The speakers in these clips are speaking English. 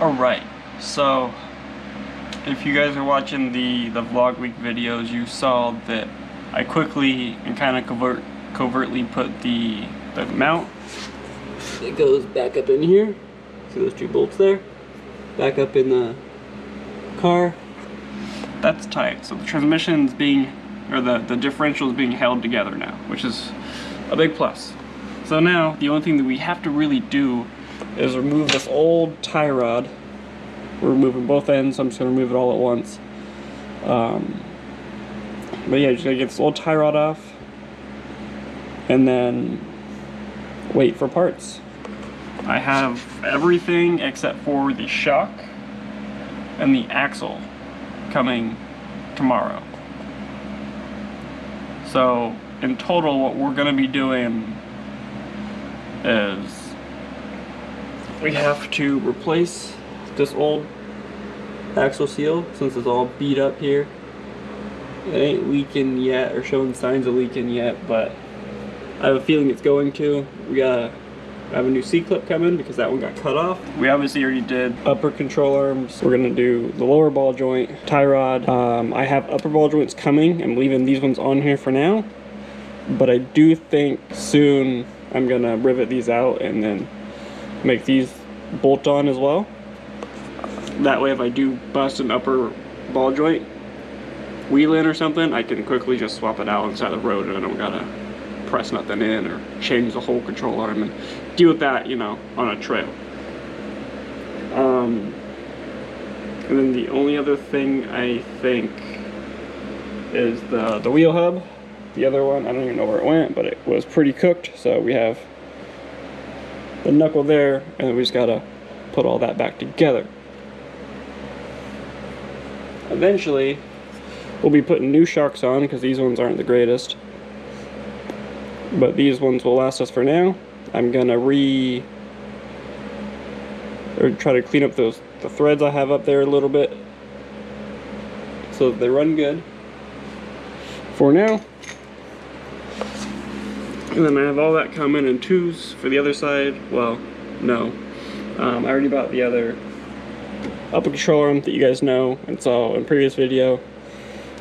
Alright, so if you guys are watching the vlog week videos, you saw that I quickly and kind of covertly put the mount. It goes back up in here. See those two bolts there? Back up in the car. That's tight. So the transmission's being, or the differential is being held together now, which is a big plus. So now the only thing that we have to really do is remove this old tie rod. We're removing both ends, so I'm just going to remove it all at once. But yeah, just gotta get this old tie rod off and then wait for parts. I have everything except for the shock and the axle coming tomorrow. So in total, what we're going to be doing is we have to replace this old axle seal since it's all beat up here. It ain't leaking yet or showing signs of leaking yet, but I have a feeling it's going to. I have a new C-clip coming because that one got cut off. We obviously already did upper control arms. We're gonna do the lower ball joint, tie rod. I have upper ball joints coming. I'm leaving these ones on here for now, but I do think soon I'm gonna rivet these out and then make these bolt on as well. That way if I do bust an upper ball joint, wheel in or something, I can quickly just swap it out on the side of the road and I don't gotta press nothing in or change the whole control arm and deal with that, you know, on a trail. And then the only other thing I think is the wheel hub. The other one, I don't even know where it went, but it was pretty cooked. So we have the knuckle there, and then we just gotta put all that back together. Eventually, we'll be putting new shocks on because these ones aren't the greatest. But these ones will last us for now. I'm gonna try to clean up the threads I have up there a little bit so that they run good for now. And then I have all that coming in twos for the other side. Well, no. I already bought the other upper control arm that you guys know and saw in previous video.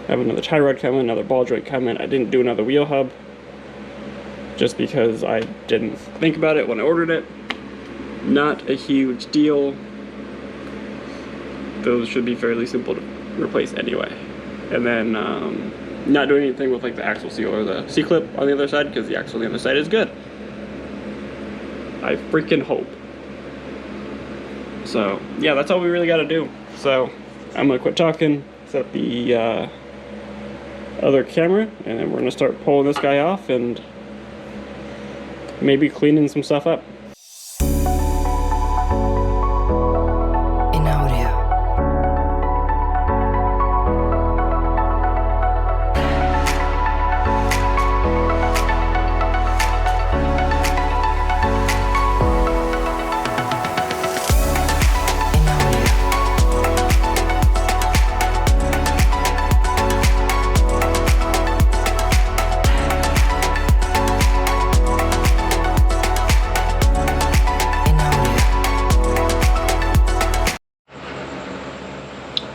I have another tie rod coming, another ball joint coming. I didn't do another wheel hub just because I didn't think about it when I ordered it. Not a huge deal. Those should be fairly simple to replace anyway. And then not doing anything with like the axle seal or the C-clip on the other side because the axle on the other side is good. I freaking hope. So yeah, that's all we really got to do. So I'm gonna quit talking, set up the other camera, and then we're gonna start pulling this guy off and maybe cleaning some stuff up.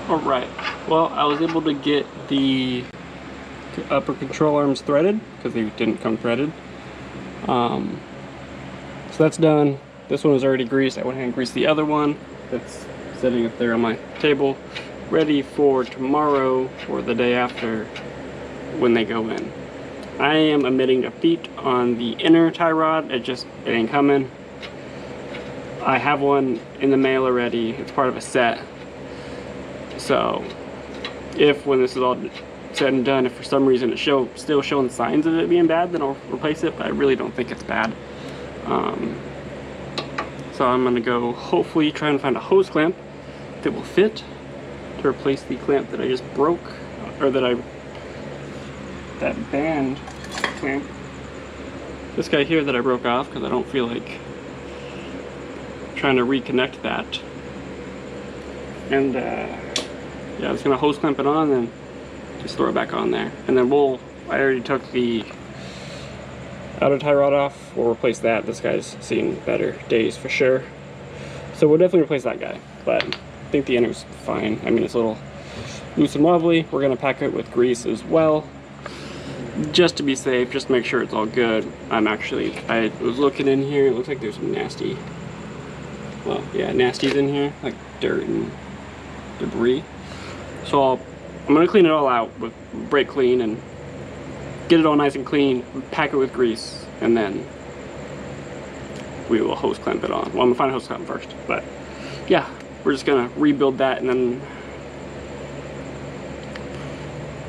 Alright, well, I was able to get the upper control arms threaded because they didn't come threaded. So that's done. This one was already greased. I went ahead and greased the other one that's sitting up there on my table, ready for tomorrow or the day after when they go in. I am omitting defeat on the inner tie rod. It ain't coming. I have one in the mail already. It's part of a set. So, when this is all said and done, if for some reason it's still showing signs of it being bad, then I'll replace it, but I really don't think it's bad. So I'm going to go hopefully try and find a hose clamp that will fit to replace the clamp that I just broke, or that band clamp. This guy here that I broke off because I don't feel like trying to reconnect that. And yeah, I'm just gonna hose clamp it on and just throw it back on there. And then I already took the outer tie rod off. We'll replace that. This guy's seen better days for sure. So we'll definitely replace that guy. but I think the inner's fine. I mean, it's a little loose and wobbly. We're gonna pack it with grease as well, just to be safe, just to make sure it's all good. I was looking in here, it looks like there's some nasty, well, yeah, nasties in here, like dirt and debris. So I'm gonna clean it all out with brake clean and get it all nice and clean, pack it with grease, and then we will hose clamp it on. Well, I'm gonna find a hose clamp first, but yeah, we're just gonna rebuild that and then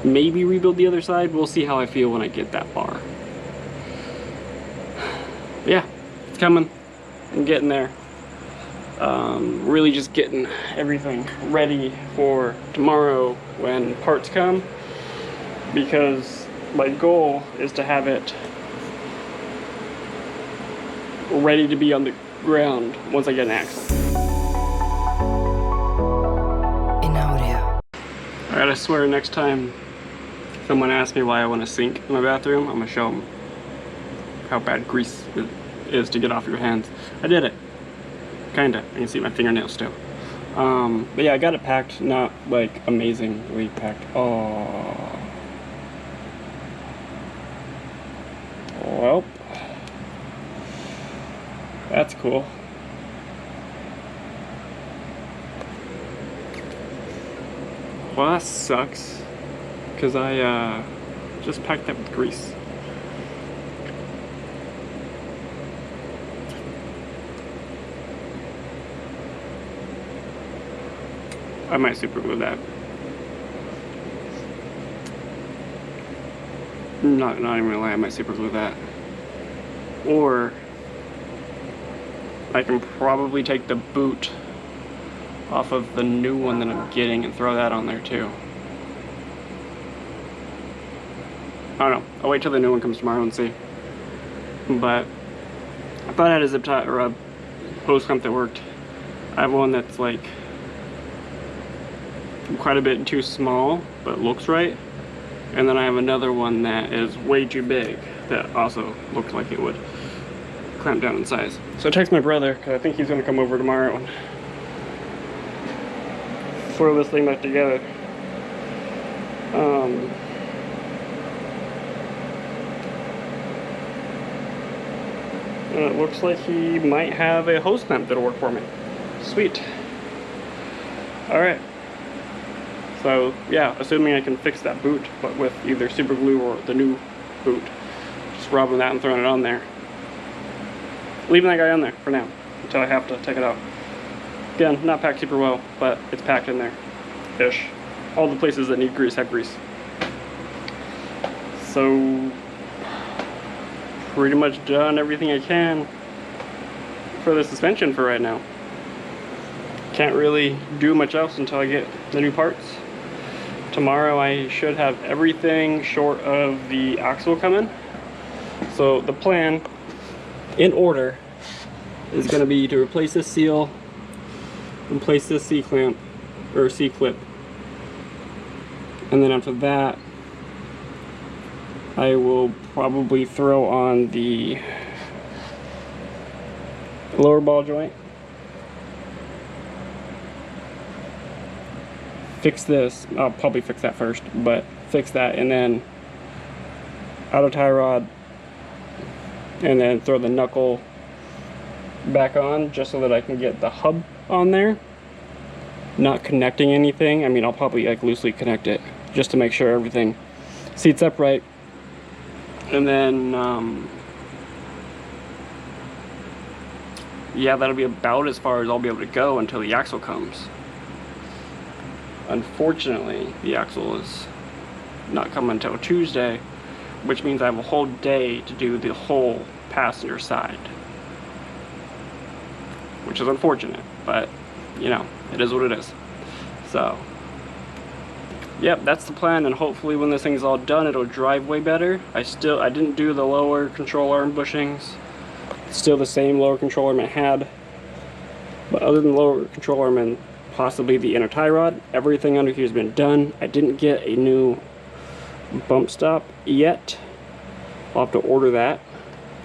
maybe rebuild the other side. We'll see how I feel when I get that far. Yeah, it's coming. I'm getting there. Really just getting everything ready for tomorrow when parts come, because my goal is to have it ready to be on the ground once I get an axle. Alright, I swear next time someone asks me why I want a sink in my bathroom, I'm gonna show them how bad grease is to get off your hands. I did it. Kinda. You can see my fingernails still. But yeah, I got it packed, not like amazingly packed. Oh. Well. That's cool. Well, that sucks, because I just packed that with grease. I might super glue that. Not even gonna lie, I might super glue that. Or I can probably take the boot off of the new one that I'm getting and throw that on there too. I don't know. I'll wait till the new one comes tomorrow and see. But I thought I had a zip tie or a hose clamp that worked. I have one that's like quite a bit too small, but looks right. And then I have another one that is way too big that also looks like it would clamp down in size. So I text my brother, because I think he's going to come over tomorrow and throw this thing back together. And it looks like he might have a hose clamp that'll work for me. Sweet. Alright. So yeah, assuming I can fix that boot, but with either super glue or the new boot, just rubbing that and throwing it on there. Leaving that guy on there for now, until I have to take it out. Again, not packed super well, but it's packed in there, ish. All the places that need grease have grease. So, pretty much done everything I can for the suspension for right now. Can't really do much else until I get the new parts. Tomorrow I should have everything short of the axle coming. So the plan, in order, is going to be to replace this seal, replace this C-clamp, or C-clip, and then after that I will probably throw on the lower ball joint, fix this. I'll probably fix that first, but fix that, and then auto tie rod, and then throw the knuckle back on just so that I can get the hub on there, not connecting anything. I mean, I'll probably like loosely connect it just to make sure everything seats up right, and then yeah, that'll be about as far as I'll be able to go until the axle comes. Unfortunately, the axle is not coming until Tuesday, which means I have a whole day to do the whole passenger side, which is unfortunate, but you know, it is what it is. So yep, that's the plan, and hopefully when this thing's all done, it'll drive way better. I didn't do the lower control arm bushings. It's still the same lower control arm I had, but other than the lower control arm and possibly the inner tie rod, everything under here has been done. I didn't get a new bump stop yet. I'll have to order that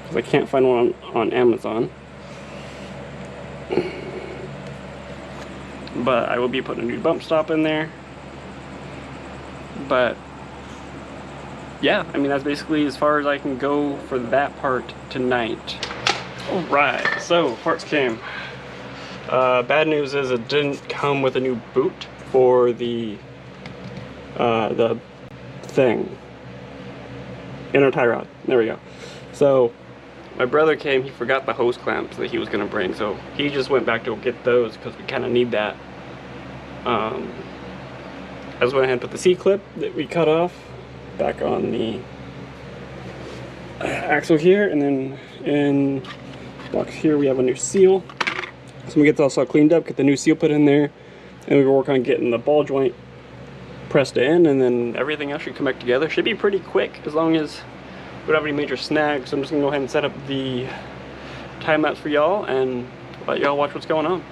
because I can't find one on Amazon. but I will be putting a new bump stop in there. But yeah, I mean, that's basically as far as I can go for that part tonight. Alright, so parts came. Bad news is it didn't come with a new boot for the thing. Inner tie rod. There we go. So my brother came, he forgot the hose clamps that he was gonna bring, so he just went back to get those because we kind of need that. I just went ahead and put the C-clip that we cut off back on the axle here, and then in box here we have a new seal. So we get this all cleaned up, get the new seal put in there, and we work on getting the ball joint pressed in, and then everything else should come back together. Should be pretty quick as long as we don't have any major snags. So I'm just gonna go ahead and set up the time lapse for y'all and let y'all watch what's going on.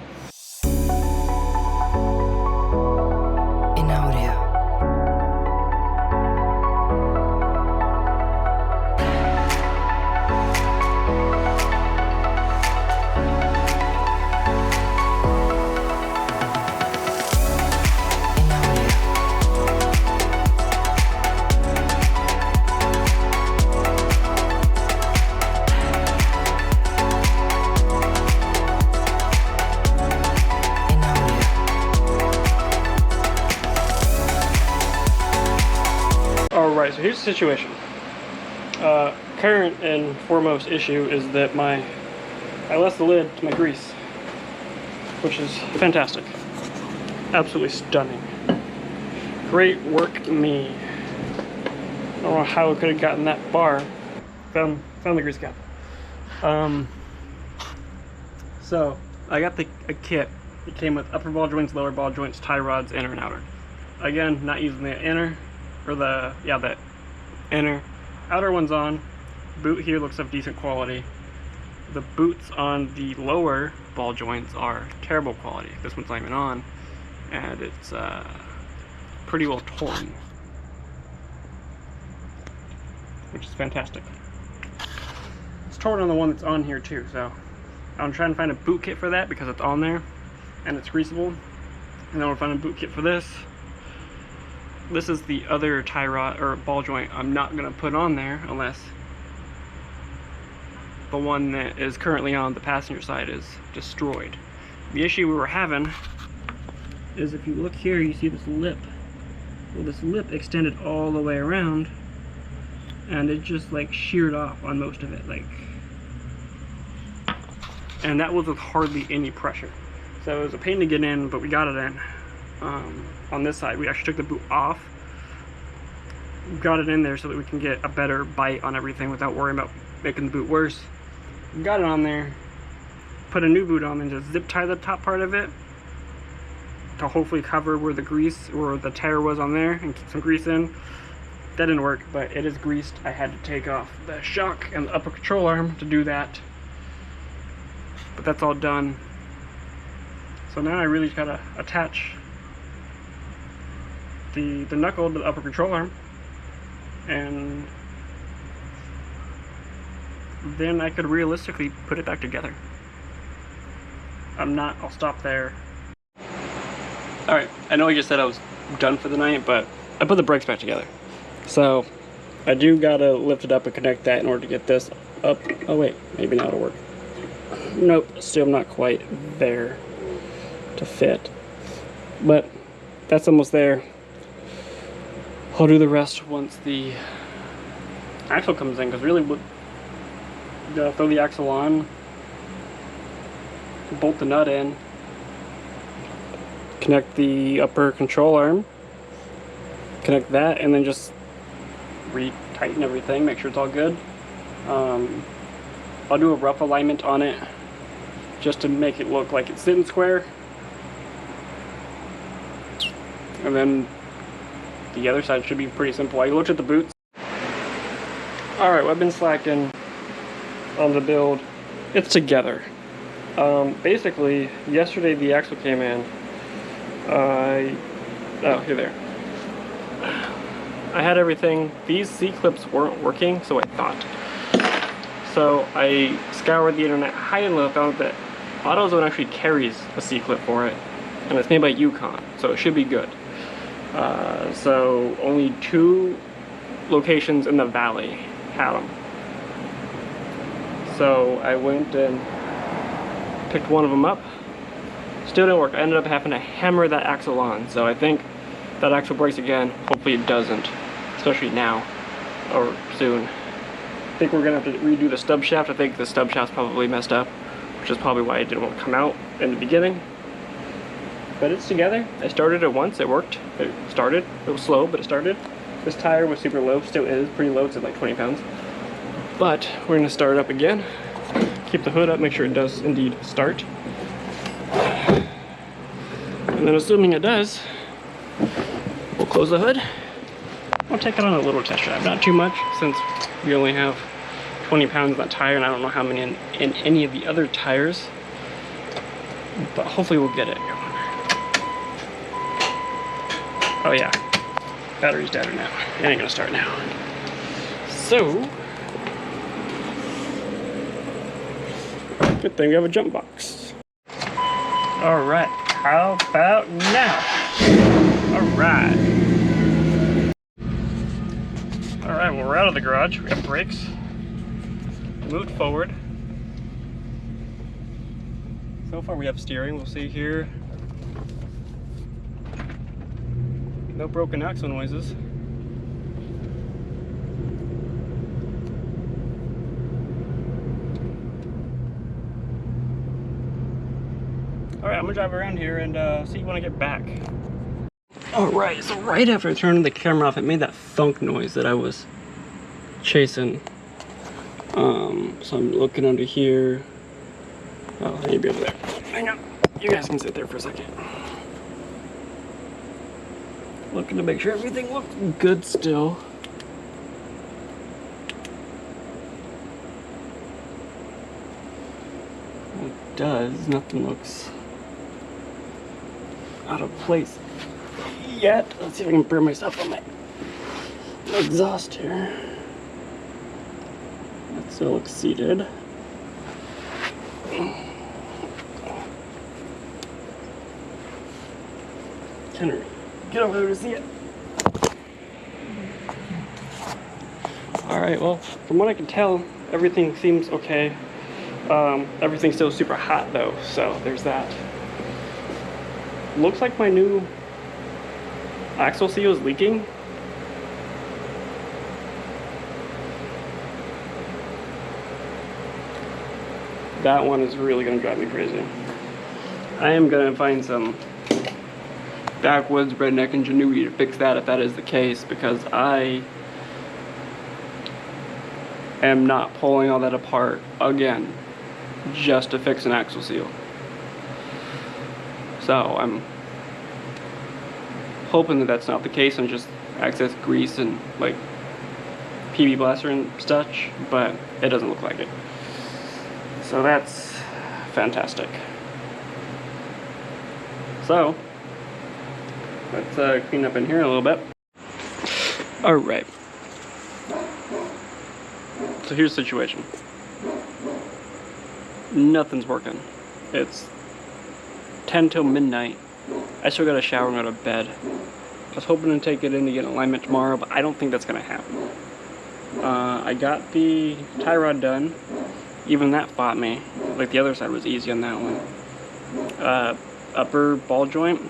Alright, so here's the situation. Current and foremost issue is that I lost the lid to my grease, which is fantastic. Absolutely stunning. Great work, me. I don't know how I could have gotten that far. Found the grease cap. So I got a kit. It came with upper ball joints, lower ball joints, tie rods, inner and outer. Again, not using the inner. Or the inner. Outer one's on. Boot here looks of decent quality. The boots on the lower ball joints are terrible quality. This one's not even on, and it's pretty well torn, which is fantastic. It's torn on the one that's on here too, so I'm trying to find a boot kit for that because it's on there and it's greasable. And then we'll find a boot kit for this. This is the other tie rod or ball joint I'm not gonna put on there unless the one that is currently on the passenger side is destroyed. The issue we were having is if you look here, you see this lip. Well, this lip extended all the way around and it just like sheared off on most of it, and that was with hardly any pressure. So it was a pain to get in, but we got it in. On this side, we actually took the boot off, got it in there so that we can get a better bite on everything without worrying about making the boot worse. Got it on there, put a new boot on, and just zip tie the top part of it to hopefully cover where the grease or the tire was on there and keep some grease in. That didn't work, but it is greased. I had to take off the shock and the upper control arm to do that, but that's all done. So now I really gotta attach the knuckle to the upper control arm, and then I could realistically put it back together. I'll stop there. Alright, I know I just said I was done for the night, but I put the brakes back together. So I do gotta lift it up and connect that in order to get this up. Oh wait, maybe now it'll work. Nope, still not quite there to fit. But that's almost there. I'll do the rest once the axle comes in, because really throw the axle on, bolt the nut in, connect the upper control arm, connect that, and then just re-tighten everything, make sure it's all good. I'll do a rough alignment on it just to make it look like it's sitting square, and then the other side should be pretty simple. I looked at the boots. Alright, well, I've been slacking on the build. It's together. Basically, yesterday the axle came in. Oh, here there. I had everything. These C-clips weren't working, so I thought. So I scoured the internet high and low, found that AutoZone actually carries a C-clip for it. and it's made by Yukon, so it should be good. So only 2 locations in the valley had them. So I went and picked one of them up. Still didn't work. I ended up having to hammer that axle on. So I think that axle breaks again. Hopefully it doesn't, especially now or soon. I think we're gonna have to redo the stub shaft. I think the stub shaft's probably messed up, which is probably why it didn't want to come out in the beginning. But it's together. I started it once, it worked. It started. It was slow, but it started. This tire was super low, still is pretty low, it's at like 20 pounds. But we're gonna start it up again. Keep the hood up, make sure it does indeed start. And then assuming it does, we'll close the hood. I'll take it on a little test drive, not too much, since we only have 20 pounds in that tire, and I don't know how many in any of the other tires. But hopefully we'll get it going. Oh yeah, battery's dead now. It ain't gonna start now. So, good thing we have a jump box. All right, how about now? All right. All right, well, we're out of the garage. We have brakes. Moved forward. So far we have steering, we'll see here. No broken axle noises. Alright, I'm gonna drive around here and see you when I get back. Alright, so right after I turned the camera off, it made that thunk noise that I was chasing. So I'm looking under here. Oh, I need to be over there. Hang on. You guys can sit there for a second. Looking to make sure everything looks good still. It does. Nothing looks out of place yet. Let's see if I can burn myself on my exhaust here. That still looks seated. Henry, get over there to see it. Alright, well, from what I can tell, everything seems okay. Everything's still super hot though, so there's that. Looks like my new axle seal is leaking. That one is really gonna drive me crazy. I am gonna find some backwoods redneck ingenuity to fix that if that is the case, because I am not pulling all that apart again just to fix an axle seal. So I'm hoping that that's not the case and just excess grease and like PB blaster and such, but it doesn't look like it. So that's fantastic. So let's clean up in here a little bit. Alright. So here's the situation. Nothing's working. It's 10 till midnight. I still gotta shower and go to bed. I was hoping to take it in to get alignment tomorrow, but I don't think that's gonna happen. I got the tie rod done. Even that fought me. Like the other side was easy on that one. Upper ball joint,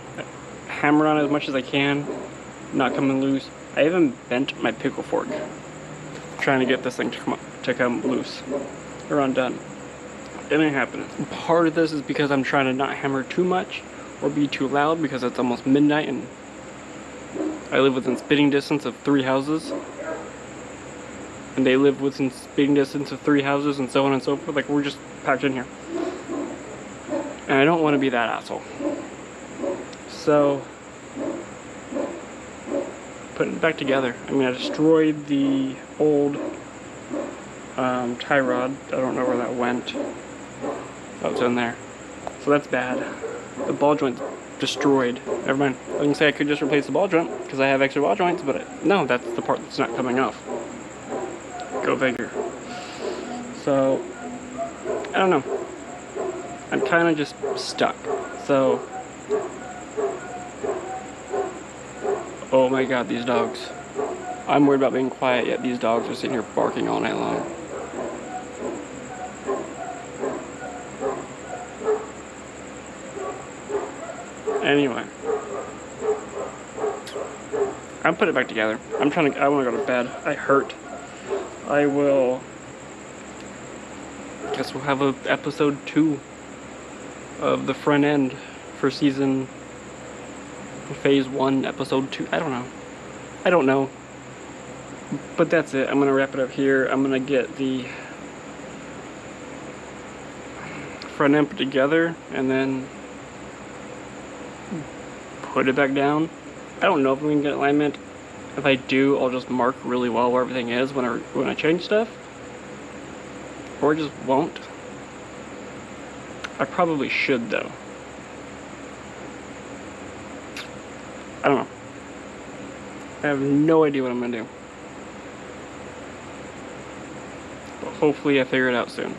hammered on as much as I can, not coming loose. I even bent my pickle fork trying to get this thing to come loose or undone. It ain't happening. Part of this is because I'm trying to not hammer too much or be too loud because it's almost midnight and I live within spitting distance of 3 houses. And they live within spitting distance of 3 houses and so on and so forth. Like, we're just packed in here. And I don't want to be that asshole. So, putting it back together. I mean, I destroyed the old tie rod. I don't know where that went. Oh, it's in there. So that's bad. The ball joint's destroyed. Never mind. I can say I could just replace the ball joint because I have extra ball joints, but no, that's the part that's not coming off. Go figure. So, I don't know. I'm kind of just stuck. So, Oh my god, these dogs. I'm worried about being quiet, yet these dogs are sitting here barking all night long. Anyway. I'm putting it back together. I want to go to bed. I hurt. I will. Guess we'll have a episode 2 of the front end for phase 1, episode 2. I don't know. But that's it. I'm going to wrap it up here. I'm going to get the front end put together and then put it back down. I don't know if we can get alignment. If I do, I'll just mark really well where everything is when I change stuff. Or just won't. I probably should though. I don't know. I have no idea what I'm gonna do. But hopefully I figure it out soon.